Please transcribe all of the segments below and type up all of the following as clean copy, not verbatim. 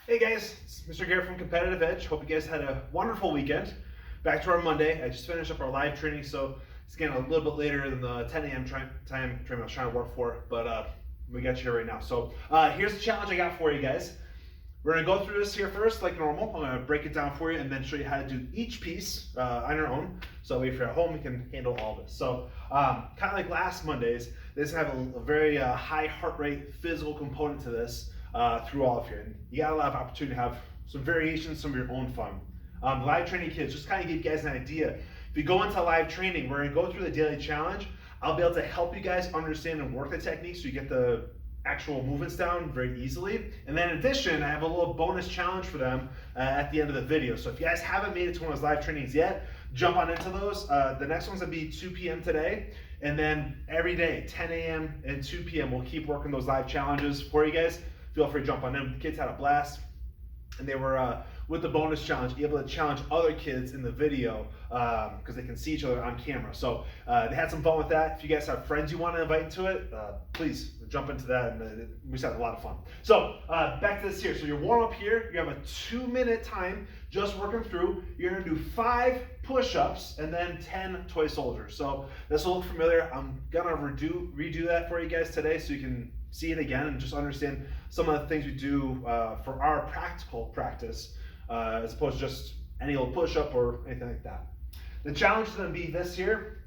Hey guys, it's Mr. Garrett from Competitive Edge. Hope you guys had a wonderful weekend. Back to our Monday. I just finished up our live training, so it's getting a little bit later than the 10 a.m. time frame I was trying to work for, but we got you here right now. So here's the challenge I got for you guys. We're going to go through this here first, like normal. I'm going to break it down for you and then show you how to do each piece on your own. So if you're at home, you can handle all this. So kind of like last Mondays, this have a very high heart rate physical component to this through all of you. And you got a lot of opportunity to have some variations, some of your own fun. Live training kids, just kind of give you guys an idea. If you go into live training, we're going to go through the daily challenge. I'll be able to help you guys understand and work the technique so you get the actual movements down very easily. And then in addition, I have a little bonus challenge for them at the end of the video. So if you guys haven't made it to one of those live trainings yet, jump on into those. The next one's gonna be 2 p.m. today. And then every day, 10 a.m. and 2 p.m. we'll keep working those live challenges for you guys. Feel free to jump on them. The kids had a blast. And they were, with the bonus challenge, able to challenge other kids in the video because they can see each other on camera. So they had some fun with that. If you guys have friends you want to invite into it, please jump into that. And we just had a lot of fun. So back to this here. So your warm up here, you have a 2-minute time just working through. You're going to do 5 push-ups and then 10 toy soldiers. So this will look familiar. I'm going to redo that for you guys today so you can see it again and just understand some of the things we do for our practical practice as opposed to just any old push-up or anything like that. The challenge is going to be this here,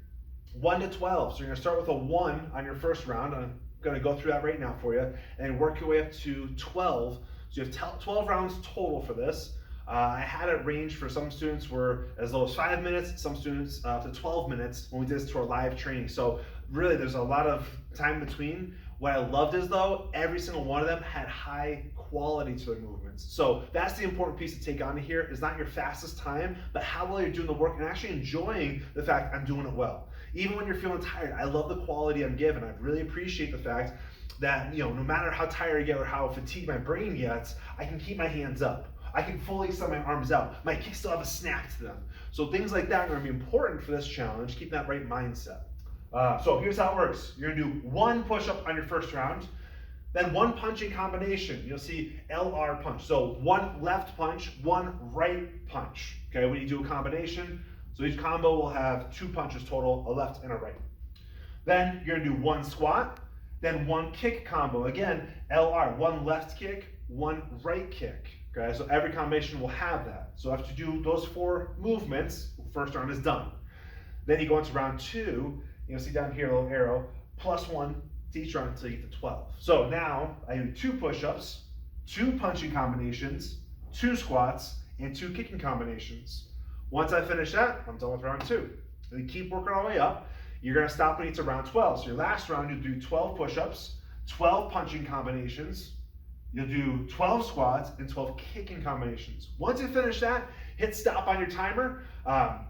1 to 12. So you're going to start with a 1 on your first round. I'm going to go through that right now for you and work your way up to 12. So you have 12 rounds total for this. I had it range for some students were as low as 5 minutes, some students up to 12 minutes when we did this to our live training. So really there's a lot of time between. What I loved is though, every single one of them had high quality to their movements. So that's the important piece to take on here is not your fastest time, but how well you're doing the work and actually enjoying the fact I'm doing it well. Even when you're feeling tired, I love the quality I'm giving. I really appreciate the fact that, no matter how tired I get or how fatigued my brain gets, I can keep my hands up. I can fully extend my arms out. My kicks still have a snap to them. So things like that are going to be important for this challenge, keep that right mindset. So here's how it works. You're going to do 1 push-up on your first round, then 1 punching combination. You'll see LR punch. So 1 left punch, 1 right punch. Okay, when you do a combination, so each combo will have 2 punches total, a left and a right. Then you're going to do 1 squat, then 1 kick combo. Again, LR, 1 left kick, 1 right kick. Okay, so every combination will have that. So after you do those 4 movements, first round is done. Then you go into round 2. You'll see down here a little arrow, +1 to each round until you get to 12. So now I do 2 push-ups, 2 punching combinations, 2 squats, and 2 kicking combinations. Once I finish that, I'm done with round 2. Then you keep working all the way up. You're going to stop when you get to round 12. So your last round, you'll do 12 push-ups, 12 punching combinations, you'll do 12 squats, and 12 kicking combinations. Once you finish that, hit stop on your timer. I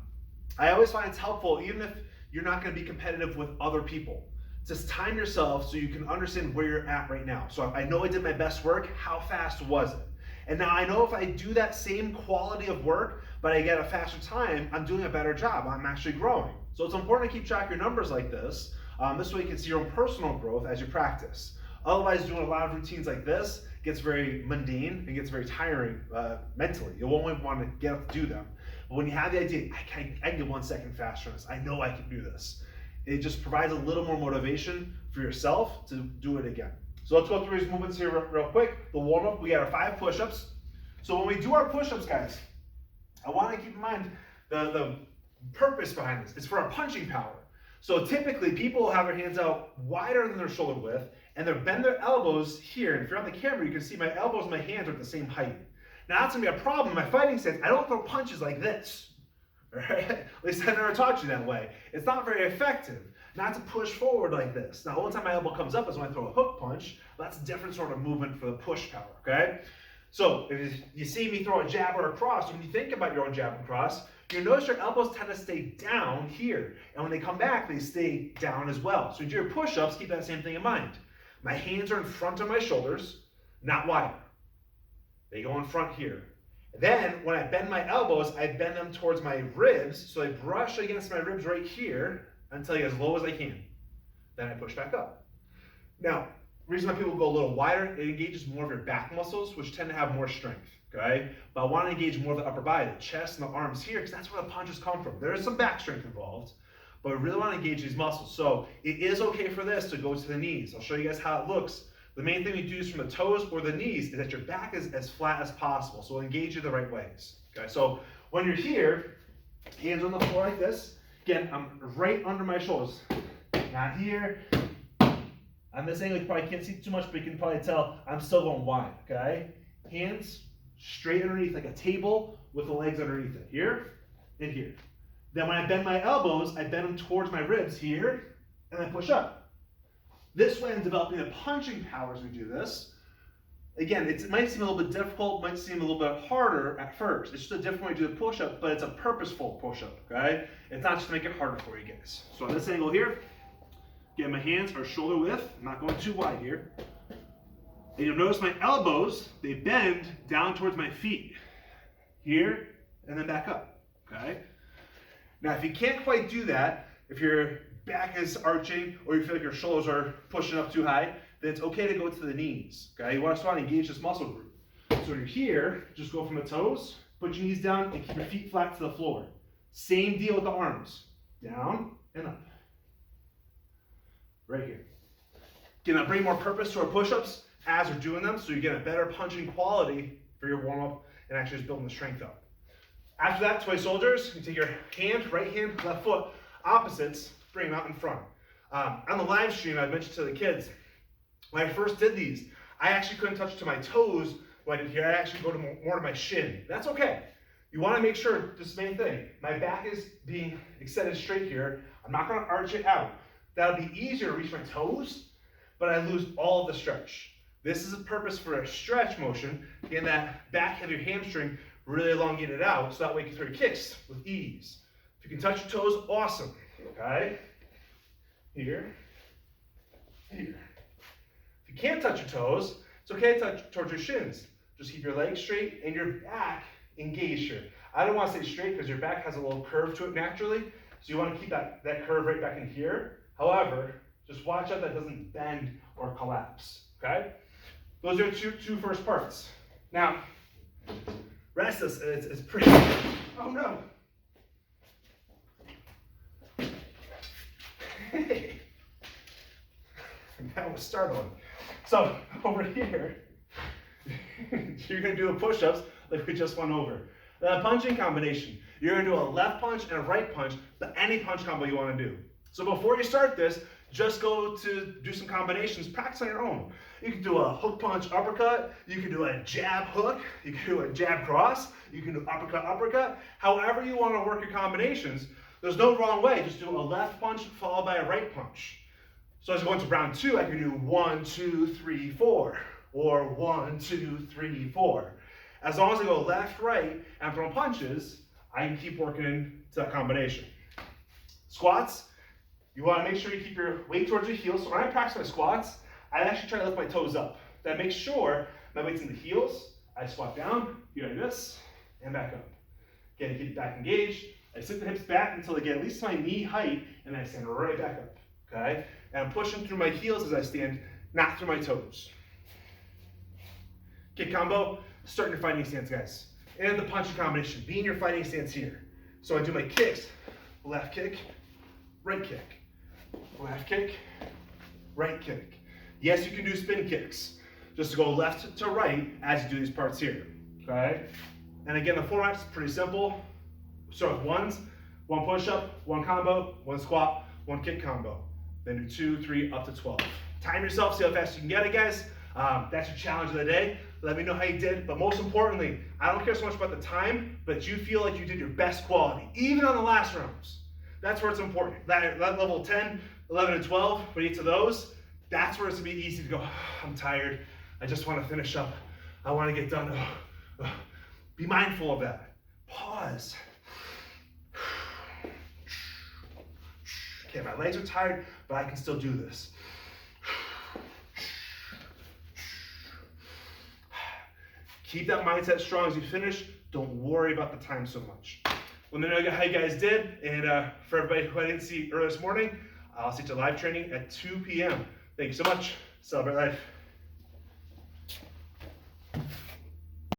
always find it's helpful, even if you're not going to be competitive with other people. Just time yourself so you can understand where you're at right now. So I know I did my best work, how fast was it? And now I know if I do that same quality of work, but I get a faster time, I'm doing a better job, I'm actually growing. So it's important to keep track of your numbers like this. This way you can see your own personal growth as you practice. Otherwise, doing a lot of routines like this gets very mundane and gets very tiring mentally. You won't even want to get up to do them. But when you have the idea, I can get 1 second faster on this, I know I can do this. It just provides a little more motivation for yourself to do it again. So let's go through these movements here real quick. The warm up, we got our 5 push-ups. So when we do our push-ups, guys, I want to keep in mind the purpose behind this. It's for our punching power. So typically people will have their hands out wider than their shoulder width and they'll bend their elbows here. And if you're on the camera, you can see my elbows and my hands are at the same height. Now that's going to be a problem in my fighting stance. I don't throw punches like this. Right? At least I never taught you that way. It's not very effective. Not to push forward like this. Now the only time my elbow comes up is when I throw a hook punch. That's a different sort of movement for the push power, okay? So if you see me throw a jab or a cross, when you think about your own jab and cross, you'll notice your elbows tend to stay down here. And when they come back, they stay down as well. So you do your push-ups, keep that same thing in mind. My hands are in front of my shoulders, not wider. They go in front here. Then when I bend my elbows, I bend them towards my ribs, so I brush against my ribs right here until I get as low as I can. Then I push back up. Now, reason why people go a little wider, it engages more of your back muscles, which tend to have more strength, okay? But I want to engage more of the upper body, the chest and the arms here, because that's where the punches come from. There is some back strength involved, but we really want to engage these muscles. So it is okay for this to go to the knees. I'll show you guys how it looks. The main thing we do is from the toes or the knees is that your back is as flat as possible. So engage you the right ways, okay? So when you're here, hands on the floor like this. Again, I'm right under my shoulders. Not here. On this angle, you probably can't see too much, but you can probably tell I'm still going wide, okay? Hands straight underneath like a table with the legs underneath it. Here and here. Then when I bend my elbows, I bend them towards my ribs here, and then push up. This way I'm developing the punching power as we do this. Again, it might seem a little bit difficult, might seem a little bit harder at first. It's just a different way to do the push-up, but it's a purposeful push-up, okay? It's not just to make it harder for you guys. So on this angle here, again, my hands are shoulder width. I'm not going too wide here. And you'll notice my elbows, they bend down towards my feet. Here, and then back up, okay? Now, if you can't quite do that, if your back is arching or you feel like your shoulders are pushing up too high, then it's okay to go to the knees, okay? You want to engage this muscle group. So when you're here, just go from the toes, put your knees down, and keep your feet flat to the floor. Same deal with the arms. Down and up. Right here. Again, now bring more purpose to our push-ups as we're doing them, so you get a better punching quality for your warm-up and actually just building the strength up. After that, toy soldiers, you take your hand, right hand, left foot, opposites, bring them out in front. On the live stream, I mentioned to the kids, when I first did these, I actually couldn't touch to my toes when I did here. I actually go to more to my shin. That's okay. You want to make sure, this main thing, my back is being extended straight here. I'm not going to arch it out. That'll be easier to reach my toes, but I lose all of the stretch. This is a purpose for a stretch motion, getting that back of your hamstring really elongated out, so that way you can throw your kicks with ease. If you can touch your toes, awesome, okay? Here, here. If you can't touch your toes, it's okay to touch towards your shins. Just keep your legs straight and your back engaged here. I don't want to say straight because your back has a little curve to it naturally, so you want to keep that curve right back in here. However, just watch out that it doesn't bend or collapse, okay? Those are two first parts. Now, rest is pretty, oh no. That was startling. So over here, you're gonna do the push-ups like we just went over. The punching combination, you're gonna do a left punch and a right punch, but any punch combo you wanna do. So before you start this, just go to do some combinations, practice on your own. You can do a hook punch uppercut, you can do a jab hook, you can do a jab cross, you can do uppercut uppercut. However you wanna work your combinations, there's no wrong way. Just do a left punch followed by a right punch. So as I go into round two, I can do 1, 2, 3, 4, or 1, 2, 3, 4. As long as I go left, right, and throw punches, I can keep working to that combination. Squats, you want to make sure you keep your weight towards your heels. So when I practice my squats, I actually try to lift my toes up. That makes sure my weight's in the heels. I squat down, here like this, and back up. Again, keep the back engaged. I sit the hips back until they get at least my knee height, and then I stand right back up, okay? And I'm pushing through my heels as I stand, not through my toes. Kick combo, start in your fighting stance, guys. And the punching combination, be in your fighting stance here. So I do my kicks, left kick, right kick, left kick, right kick. Yes, you can do spin kicks, just to go left to right as you do these parts here, okay? And again, the format's pretty simple. Start with ones, one push-up, one combo, one squat, one kick combo. Then do 2, 3, up to 12. Time yourself, see how fast you can get it, guys. That's your challenge of the day. Let me know how you did, but most importantly, I don't care so much about the time, but you feel like you did your best quality, even on the last rounds. That's where it's important. That level 10, 11, and 12, when you get to those, that's where it's gonna be easy to go, I'm tired, I just wanna finish up, I wanna get done. Be mindful of that. Pause. Okay, my legs are tired, but I can still do this. Keep that mindset strong as you finish. Don't worry about the time so much. Let me know how you guys did, and for everybody who I didn't see earlier this morning, I'll see you at live training at 2 p.m. Thank you so much. Celebrate life.